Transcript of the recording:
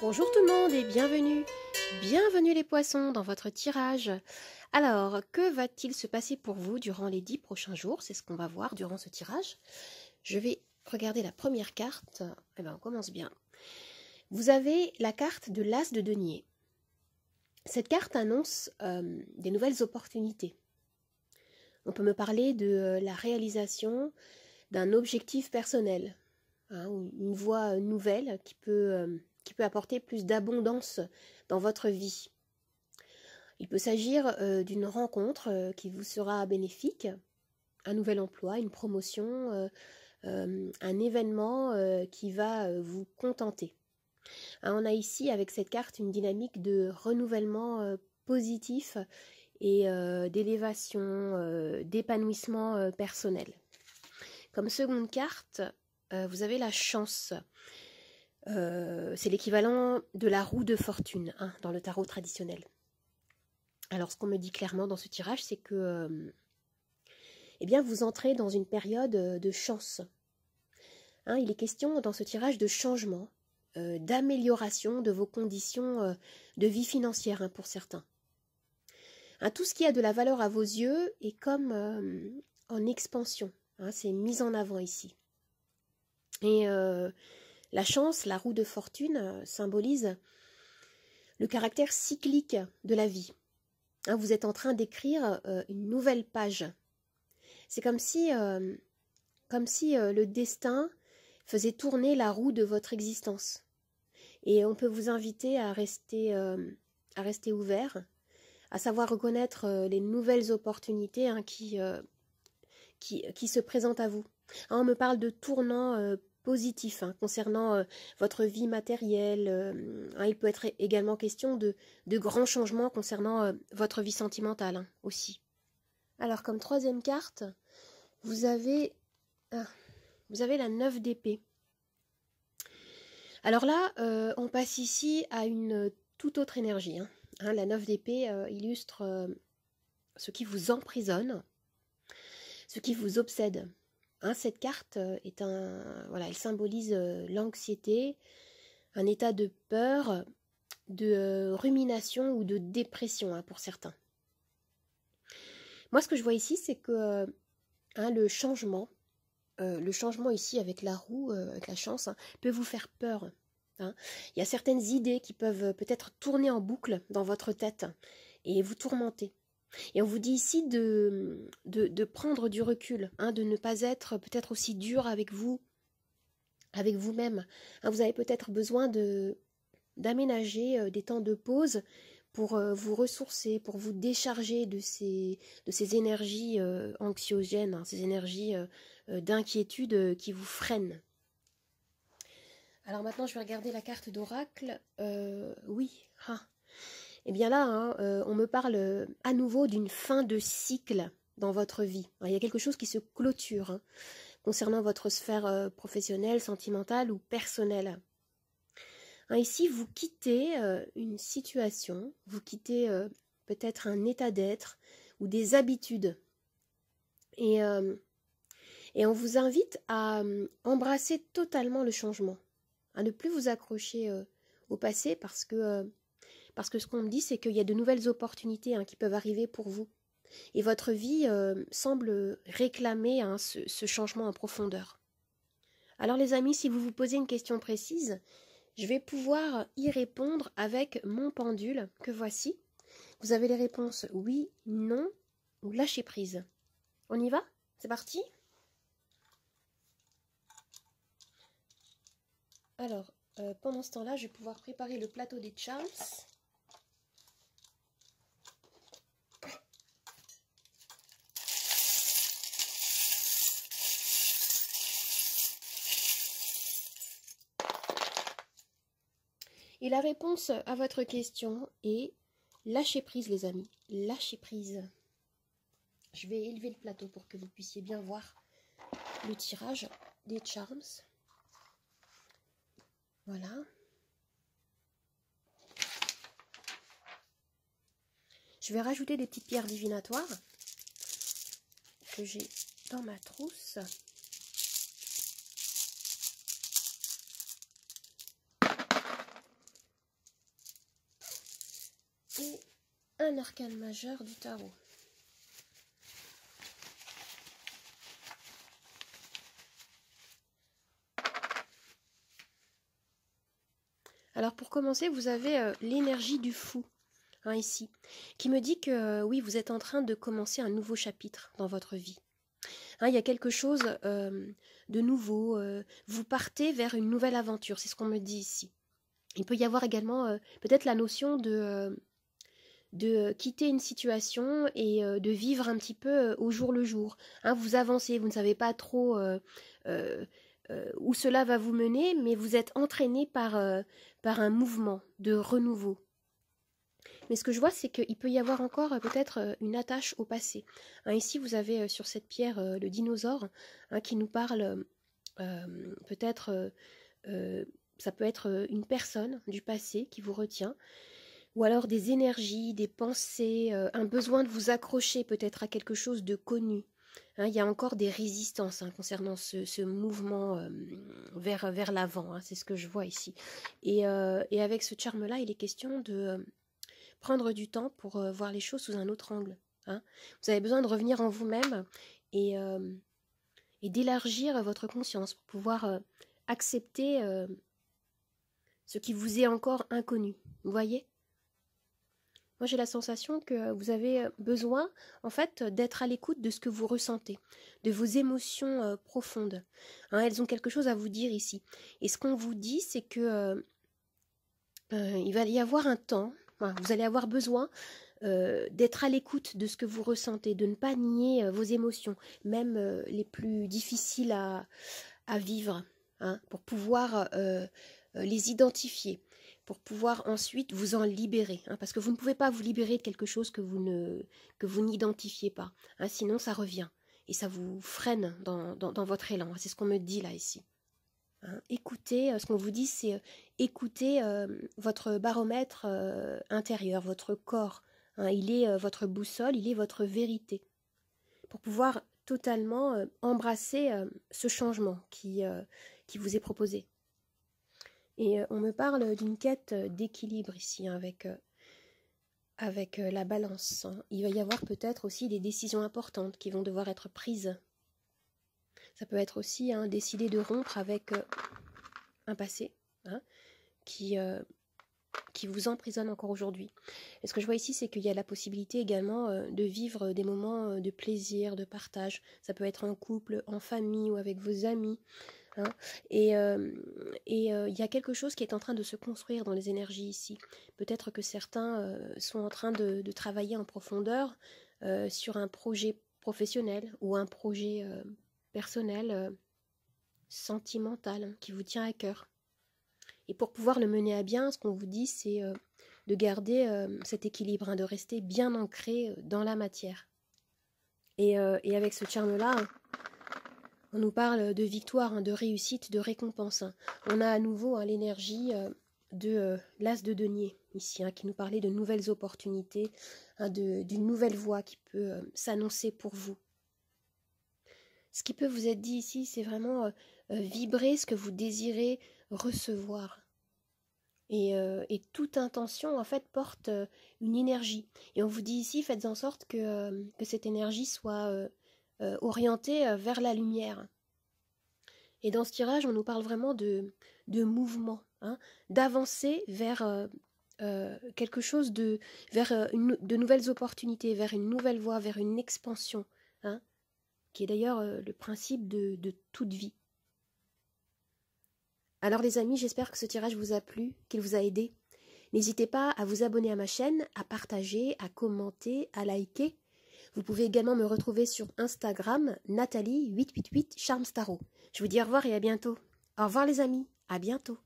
Bonjour tout le monde et bienvenue. Bienvenue les poissons dans votre tirage. Alors, que va-t-il se passer pour vous durant les 10 prochains jours? C'est ce qu'on va voir durant ce tirage. Je vais regarder la première carte. Eh bien, on commence bien. Vous avez la carte de l'As de denier. Cette carte annonce des nouvelles opportunités. On peut me parler de la réalisation d'un objectif personnel, ou une voie nouvelle qui peut apporter plus d'abondance dans votre vie. Il peut s'agir d'une rencontre qui vous sera bénéfique, un nouvel emploi, une promotion, un événement qui va vous contenter. On a ici avec cette carte une dynamique de renouvellement positif et d'élévation, d'épanouissement personnel. Comme seconde carte, vous avez la chance. C'est l'équivalent de la roue de fortune dans le tarot traditionnel. Alors ce qu'on me dit clairement dans ce tirage, c'est que eh bien, vous entrez dans une période de chance. Il est question dans ce tirage de changement, d'amélioration de vos conditions de vie financière pour certains. Tout ce qui a de la valeur à vos yeux est comme en expansion, c'est mis en avant ici. Et la chance, la roue de fortune, symbolise le caractère cyclique de la vie. Vous êtes en train d'écrire une nouvelle page. C'est comme si le destin faisait tourner la roue de votre existence. Et on peut vous inviter à rester ouvert, à savoir reconnaître les nouvelles opportunités qui se présentent à vous. On me parle de tournant positif concernant votre vie matérielle. Il peut être également question de grands changements concernant votre vie sentimentale aussi. Alors comme troisième carte, vous avez la 9 d'épée. Alors là, on passe ici à une toute autre énergie. La 9 d'épée illustre ce qui vous emprisonne, ce qui vous obsède. Cette carte elle symbolise l'anxiété, un état de peur, de rumination ou de dépression pour certains. Moi, ce que je vois ici, c'est que le changement ici avec la roue, avec la chance, peut vous faire peur. Il y a certaines idées qui peuvent peut-être tourner en boucle dans votre tête et vous tourmenter. Et on vous dit ici de prendre du recul, de ne pas être peut-être aussi dur avec vous-même. Vous avez peut-être besoin d'aménager des temps de pause pour vous ressourcer, pour vous décharger de ces énergies anxiogènes, ces énergies d'inquiétude qui vous freinent. Alors maintenant, je vais regarder la carte d'oracle. Oui, Eh bien là, on me parle à nouveau d'une fin de cycle dans votre vie. Il y a quelque chose qui se clôture concernant votre sphère professionnelle, sentimentale ou personnelle. Ici, vous quittez une situation, vous quittez peut-être un état d'être ou des habitudes. Et on vous invite à embrasser totalement le changement, à ne plus vous accrocher au passé parce que ce qu'on me dit, c'est qu'il y a de nouvelles opportunités qui peuvent arriver pour vous. Et votre vie semble réclamer ce changement en profondeur. Alors les amis, si vous vous posez une question précise, je vais pouvoir y répondre avec mon pendule que voici. Vous avez les réponses oui, non ou lâcher prise. On y va? C'est parti? Alors, pendant ce temps-là, je vais pouvoir préparer le plateau des charms. Et la réponse à votre question est lâcher prise, les amis. Lâcher prise. Je vais élever le plateau pour que vous puissiez bien voir le tirage des charms. Voilà. Je vais rajouter des petites pierres divinatoires que j'ai dans ma trousse. un arcane majeur du tarot. Alors pour commencer, vous avez l'énergie du fou, hein, ici, qui me dit que oui, vous êtes en train de commencer un nouveau chapitre dans votre vie. Hein, il y a quelque chose de nouveau, vous partez vers une nouvelle aventure, c'est ce qu'on me dit ici. Il peut y avoir également peut-être la notion de quitter une situation et de vivre un petit peu au jour le jour. Hein, vous avancez, vous ne savez pas trop où cela va vous mener, mais vous êtes entraîné par un mouvement de renouveau. Mais ce que je vois, c'est qu'il peut y avoir encore peut-être une attache au passé. Hein, ici, vous avez sur cette pierre le dinosaure, hein, qui nous parle peut-être, ça peut être une personne du passé qui vous retient, ou alors des énergies, des pensées, un besoin de vous accrocher peut-être à quelque chose de connu. Hein, il y a encore des résistances, hein, concernant ce mouvement vers l'avant, hein, c'est ce que je vois ici. Et avec ce charme-là, il est question de prendre du temps pour voir les choses sous un autre angle. Hein. Vous avez besoin de revenir en vous-même et d'élargir votre conscience pour pouvoir accepter ce qui vous est encore inconnu. Vous voyez ? Moi, j'ai la sensation que vous avez besoin, en fait, d'être à l'écoute de ce que vous ressentez, de vos émotions profondes. Hein, elles ont quelque chose à vous dire ici. Et ce qu'on vous dit, c'est que il va y avoir un temps, voilà, vous allez avoir besoin d'être à l'écoute de ce que vous ressentez, de ne pas nier vos émotions, même les plus difficiles à vivre, hein, pour pouvoir les identifier, pour pouvoir ensuite vous en libérer, hein, parce que vous ne pouvez pas vous libérer de quelque chose que vous n'identifiez pas, hein, sinon ça revient et ça vous freine dans votre élan. C'est ce qu'on me dit là ici. Hein, écoutez, ce qu'on vous dit, c'est écoutez votre baromètre intérieur, votre corps. Hein, il est votre boussole, il est votre vérité, pour pouvoir totalement embrasser ce changement qui vous est proposé. Et on me parle d'une quête d'équilibre ici, hein, avec la balance. Hein. Il va y avoir peut-être aussi des décisions importantes qui vont devoir être prises. Ça peut être aussi, hein, décider de rompre avec un passé, hein, qui vous emprisonne encore aujourd'hui. Et ce que je vois ici, c'est qu'il y a la possibilité également de vivre des moments de plaisir, de partage. Ça peut être en couple, en famille ou avec vos amis. Hein. Et il y a quelque chose qui est en train de se construire dans les énergies ici. Peut-être que certains sont en train de travailler en profondeur sur un projet professionnel ou un projet personnel, sentimental, hein, qui vous tient à cœur. Et pour pouvoir le mener à bien, ce qu'on vous dit, c'est de garder cet équilibre, hein, de rester bien ancré dans la matière. Et avec ce charme-là, on nous parle de victoire, hein, de réussite, de récompense. Hein. On a à nouveau, hein, l'énergie de l'as de denier ici, hein, qui nous parlait de nouvelles opportunités, hein, d'une nouvelle voie qui peut s'annoncer pour vous. Ce qui peut vous être dit ici, c'est vraiment vibrer ce que vous désirez recevoir. Et toute intention, en fait, porte une énergie. Et on vous dit ici, faites en sorte que cette énergie soit orientée vers la lumière. Et dans ce tirage, on nous parle vraiment de mouvement, hein, d'avancer vers quelque chose vers de nouvelles opportunités, vers une nouvelle voie, vers une expansion, hein, qui est d'ailleurs le principe de toute vie. Alors les amis, j'espère que ce tirage vous a plu, qu'il vous a aidé. N'hésitez pas à vous abonner à ma chaîne, à partager, à commenter, à liker. Vous pouvez également me retrouver sur Instagram, Nathalie888 Charmes Tarot. Je vous dis au revoir et à bientôt. Au revoir les amis, à bientôt.